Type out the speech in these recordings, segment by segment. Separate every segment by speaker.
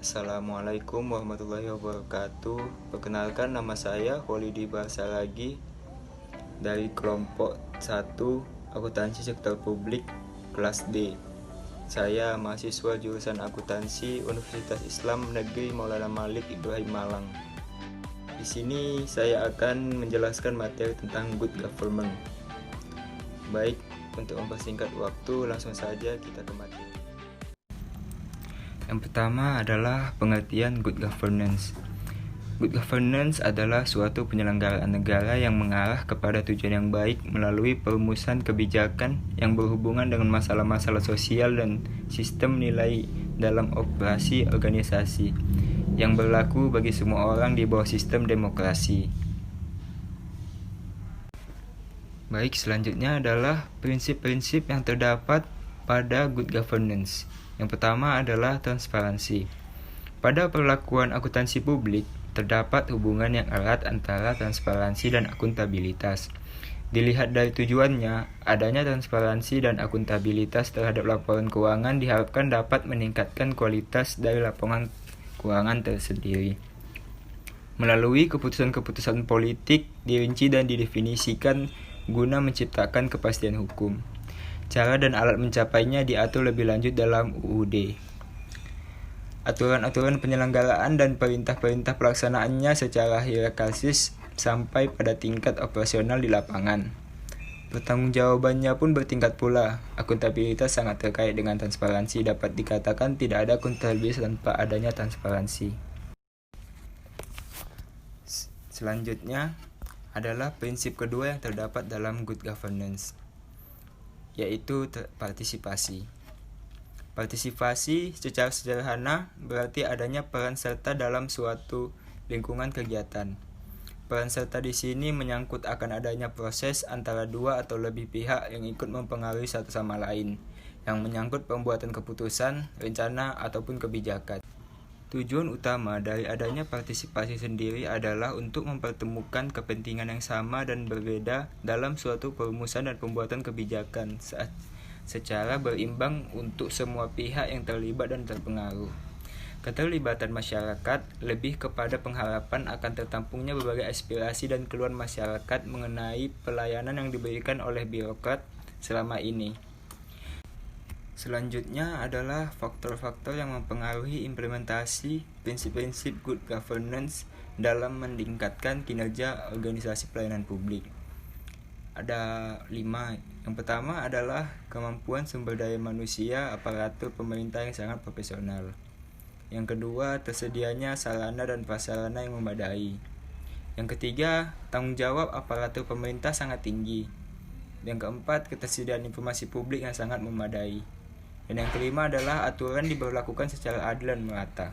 Speaker 1: Assalamualaikum warahmatullahi wabarakatuh. Perkenalkan, nama saya Kholidi Basalagi dari kelompok 1 Akuntansi Sektor Publik kelas D. Saya mahasiswa jurusan Akuntansi Universitas Islam Negeri Maulana Malik Ibrahim Malang. Di sini saya akan menjelaskan materi tentang good government. Baik, untuk mempersingkat waktu, langsung saja kita ke materi. Yang pertama adalah pengertian good governance. Good governance adalah suatu penyelenggaraan negara yang mengarah kepada tujuan yang baik melalui perumusan kebijakan yang berhubungan dengan masalah-masalah sosial dan sistem nilai dalam operasi organisasi yang berlaku bagi semua orang di bawah sistem demokrasi. Baik, selanjutnya adalah prinsip-prinsip yang terdapat pada good governance. Yang pertama adalah transparansi. Pada perlakuan akuntansi publik, terdapat hubungan yang erat antara transparansi dan akuntabilitas. Dilihat dari tujuannya, adanya transparansi dan akuntabilitas terhadap laporan keuangan diharapkan dapat meningkatkan kualitas dari laporan keuangan tersendiri. Melalui keputusan-keputusan politik dirinci dan didefinisikan guna menciptakan kepastian hukum. Cara dan alat mencapainya diatur lebih lanjut dalam UUD. Aturan-aturan penyelenggaraan dan perintah-perintah pelaksanaannya secara hierarkis sampai pada tingkat operasional di lapangan. Pertanggungjawabannya pun bertingkat pula. Akuntabilitas sangat terkait dengan transparansi. Dapat dikatakan tidak ada akuntabilitas tanpa adanya transparansi. Selanjutnya adalah prinsip kedua yang terdapat dalam good governance, yaitu partisipasi. Partisipasi secara sederhana berarti adanya peran serta dalam suatu lingkungan kegiatan. Peran serta di sini menyangkut akan adanya proses antara dua atau lebih pihak yang ikut mempengaruhi satu sama lain, yang menyangkut pembuatan keputusan, rencana, ataupun kebijakan. Tujuan utama dari adanya partisipasi sendiri adalah untuk mempertemukan kepentingan yang sama dan berbeda dalam suatu perumusan dan pembuatan kebijakan secara berimbang untuk semua pihak yang terlibat dan terpengaruh. Keterlibatan masyarakat lebih kepada pengharapan akan tertampungnya berbagai aspirasi dan keluhan masyarakat mengenai pelayanan yang diberikan oleh birokrat selama ini. Selanjutnya adalah faktor-faktor yang mempengaruhi implementasi prinsip-prinsip good governance dalam meningkatkan kinerja organisasi pelayanan publik. Ada 5. Yang pertama adalah kemampuan sumber daya manusia aparatur pemerintah yang sangat profesional. Yang kedua, tersedianya sarana dan prasarana yang memadai. Yang ketiga, tanggung jawab aparatur pemerintah sangat tinggi. Yang keempat, ketersediaan informasi publik yang sangat memadai. Dan yang kelima adalah aturan diberlakukan secara adil dan merata.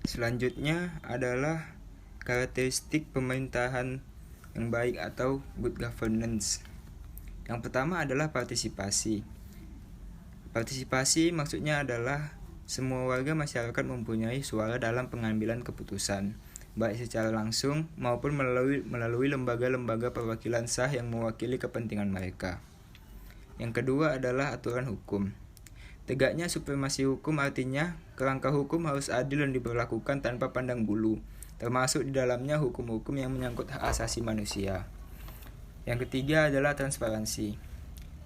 Speaker 1: Selanjutnya adalah karakteristik pemerintahan yang baik atau good governance. Yang pertama adalah partisipasi. Partisipasi maksudnya adalah semua warga masyarakat mempunyai suara dalam pengambilan keputusan, baik secara langsung maupun melalui lembaga-lembaga perwakilan sah yang mewakili kepentingan mereka. Yang kedua adalah aturan hukum. Tegaknya supremasi hukum artinya kerangka hukum harus adil dan diberlakukan tanpa pandang bulu, termasuk di dalamnya hukum-hukum yang menyangkut hak asasi manusia. Yang ketiga adalah transparansi.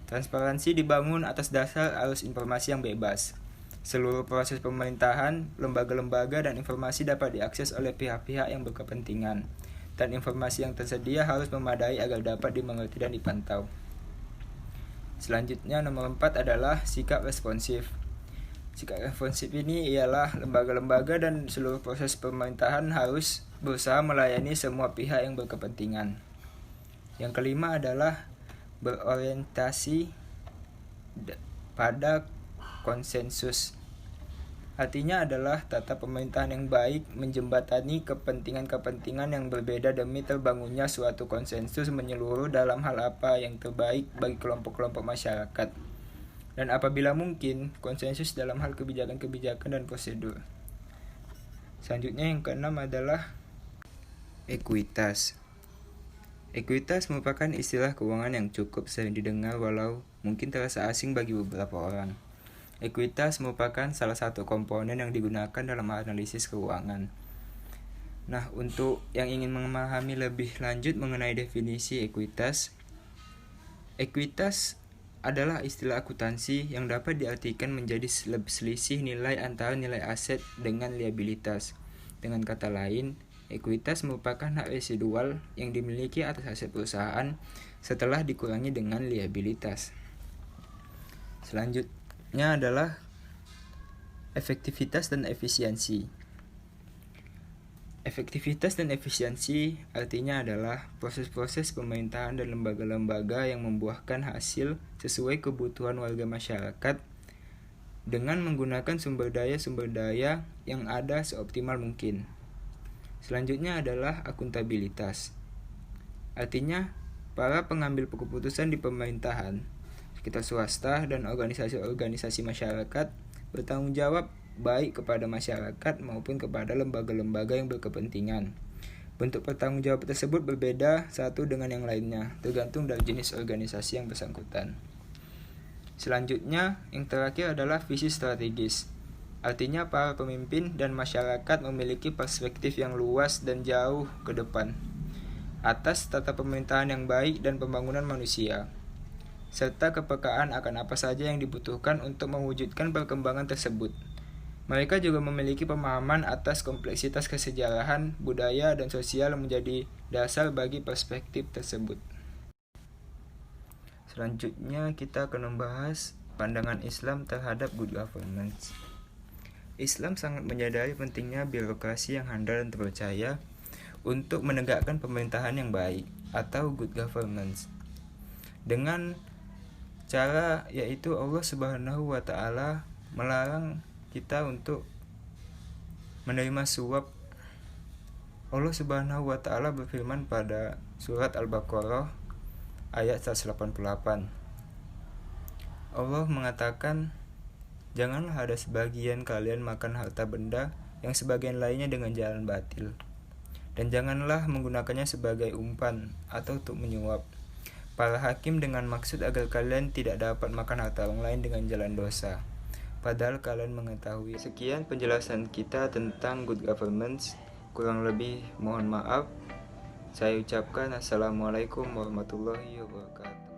Speaker 1: Transparansi dibangun atas dasar arus informasi yang bebas. Seluruh proses pemerintahan, lembaga-lembaga, dan informasi dapat diakses oleh pihak-pihak yang berkepentingan, dan informasi yang tersedia harus memadai agar dapat dimengerti dan dipantau. Selanjutnya nomor 4 adalah sikap responsif. Sikap responsif ini ialah lembaga-lembaga dan seluruh proses pemerintahan harus berusaha melayani semua pihak yang berkepentingan. Yang kelima adalah berorientasi pada konsensus. Artinya adalah tata pemerintahan yang baik menjembatani kepentingan-kepentingan yang berbeda demi terbangunnya suatu konsensus menyeluruh dalam hal apa yang terbaik bagi kelompok-kelompok masyarakat. Dan apabila mungkin, konsensus dalam hal kebijakan-kebijakan dan prosedur. Selanjutnya yang keenam adalah ekuitas. Ekuitas merupakan istilah keuangan yang cukup sering didengar walau mungkin terasa asing bagi beberapa orang. Ekuitas merupakan salah satu komponen yang digunakan dalam analisis keuangan. Nah, untuk yang ingin memahami lebih lanjut mengenai definisi ekuitas adalah istilah akuntansi yang dapat diartikan menjadi selisih nilai antara nilai aset dengan liabilitas. Dengan kata lain, ekuitas merupakan hak residual yang dimiliki atas aset perusahaan setelah dikurangi dengan liabilitas. Selanjutnya adalah efektivitas dan efisiensi. Efektivitas dan efisiensi artinya adalah proses-proses pemerintahan dan lembaga-lembaga yang membuahkan hasil sesuai kebutuhan warga masyarakat dengan menggunakan sumber daya yang ada seoptimal mungkin. Selanjutnya adalah akuntabilitas. Artinya, para pengambil keputusan di pemerintahan, sekitar swasta, dan organisasi-organisasi masyarakat bertanggung jawab baik kepada masyarakat maupun kepada lembaga-lembaga yang berkepentingan. Bentuk pertanggungjawab tersebut berbeda satu dengan yang lainnya, tergantung dari jenis organisasi yang bersangkutan. Selanjutnya, yang terakhir adalah visi strategis. Artinya para pemimpin dan masyarakat memiliki perspektif yang luas dan jauh ke depan atas tata pemerintahan yang baik dan pembangunan manusia, serta kepekaan akan apa saja yang dibutuhkan untuk mewujudkan perkembangan tersebut. Mereka juga memiliki pemahaman atas kompleksitas kesejarahan, budaya, dan sosial yang menjadi dasar bagi perspektif tersebut. Selanjutnya kita akan membahas pandangan Islam terhadap good governance. Islam sangat menyadari pentingnya birokrasi yang handal dan terpercaya untuk menegakkan pemerintahan yang baik atau good governance. Dengan cara yaitu Allah Subhanahu wa taala melarang kita untuk menerima suap. Allah Subhanahu wa taala berfirman pada surat Al-Baqarah ayat 188. Allah mengatakan, "Janganlah ada sebagian kalian makan harta benda yang sebagian lainnya dengan jalan batil. Dan janganlah menggunakannya sebagai umpan atau untuk menyuap para hakim dengan maksud agar kalian tidak dapat makan harta orang lain dengan jalan dosa. Padahal kalian mengetahui." Sekian penjelasan kita tentang good governance. Kurang lebih mohon maaf. Saya ucapkan Assalamualaikum warahmatullahi wabarakatuh.